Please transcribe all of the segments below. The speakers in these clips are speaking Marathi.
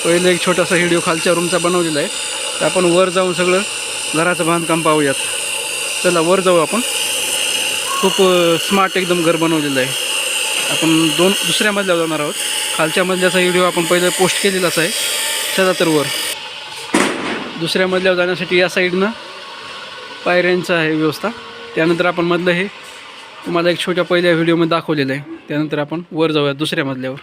पहिले एक छोटासा व्हिडिओ खालच्या रूमचा बनवलेला आहे, तर आपण वर जाऊन सगळं घराचं बांधकाम पाहूयात. चला वर जाऊ आपण. खूप स्मार्ट एकदम घर बनवलेलं आहे. आपण दुसऱ्या मजल्यावर जाणार आहोत. खालच्या मजल्याचा व्हिडिओ आपण पहिले पोस्ट केलेलाच आहे. चला तर वर दुसऱ्या मजल्यावर जाण्यासाठी या साईडनं पायऱ्यांचं आहे व्यवस्था. त्यानंतर आपण मधलं हे तुम्हाला एक छोट्या पहिल्या व्हिडिओमध्ये दाखवलेलं आहे. त्यानंतर आपण वर जाऊया दुसऱ्या मजल्यावर.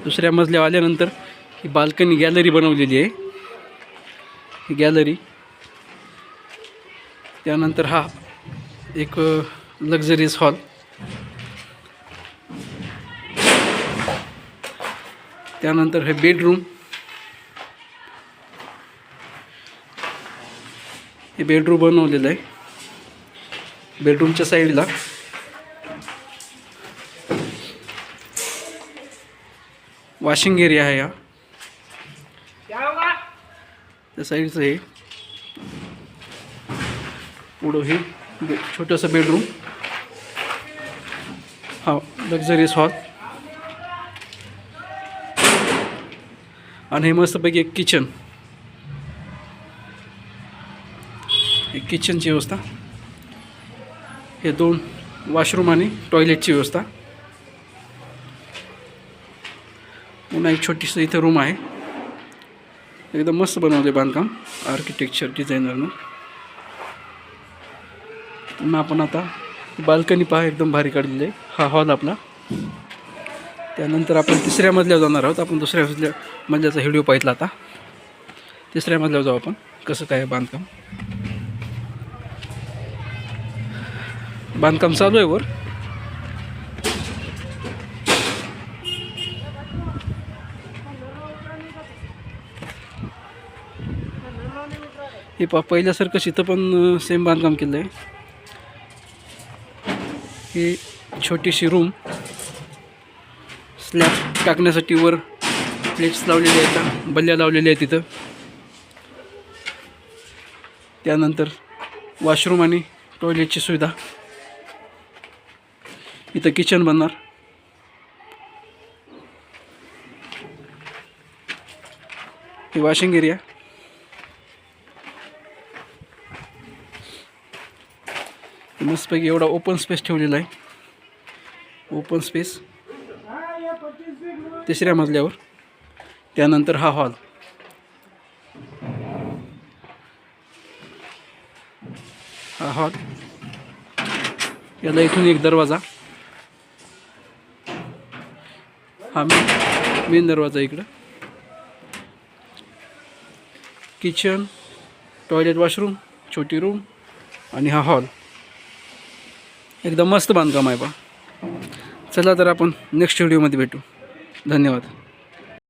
दुसऱ्या मजल्यावर आल्यानंतर ही बाल्कनी गॅलरी बनवलेली आहे. ही गॅलरी. त्यानंतर हा एक लक्झरियस हॉल. त्यानंतर हे बेडरूम. हे बेडरूम बनवलेलं आहे. बेडरूमच्या साईडला वॉशिंग एरिया आहे. हा त्या साईडचं हे पुढं हे छोटंसं बेडरूम. हा लक्झरियस हॉल. आणि हे मस्तपैकी एक किचन. एक किचनची व्यवस्था. हे 2 वॉशरूम आणि टॉयलेटची व्यवस्था. पुन्हा एक छोटीशी इथं रूम आहे. एकदम मस्त बनवले बांधकाम आर्किटेक्चर डिझायनरनं. पुन्हा आपण आता बाल्कनी पहा, एकदम भारी काढलेली आहे. हा हॉल आपला. त्यानंतर आपण तिसऱ्या मजल्यावर जाणार आहोत. आपण दुसऱ्या मजल्याचा व्हिडिओ पाहितला. आता तिसऱ्या मजल्यावर जाऊ आपण. कसं काय बांधकाम. बांधकाम चालू आहे वर. हे पहिल्यासारखं इथं पण सेम बांधकाम केलं आहे. ही छोटीशी रूम. स्लॅब टाकण्यासाठी वर प्लेट्स लावलेले आहेत, बल्ल्या लावलेल्या आहेत तिथं. त्यानंतर वॉशरूम आणि टॉयलेटची सुविधा. इथं किचन बनणार. ही वॉशिंग एरिया. मस्तपैकी एवढा ओपन स्पेस ठेवलेला आहे. ओपन स्पेस तिसऱ्या मजल्यावर. त्यानंतर हा हॉल. हा हॉल. याला इथून एक दरवाजा. हा मेन दरवाजा इकडं. किचन, टॉयलेट, वॉशरूम, छोटी रूम आणि हा हॉल. एकदम मस्त बांधकाम आहे बा. चला तर आपण नेक्स्ट व्हिडिओमध्ये भेटू. धन्यवाद.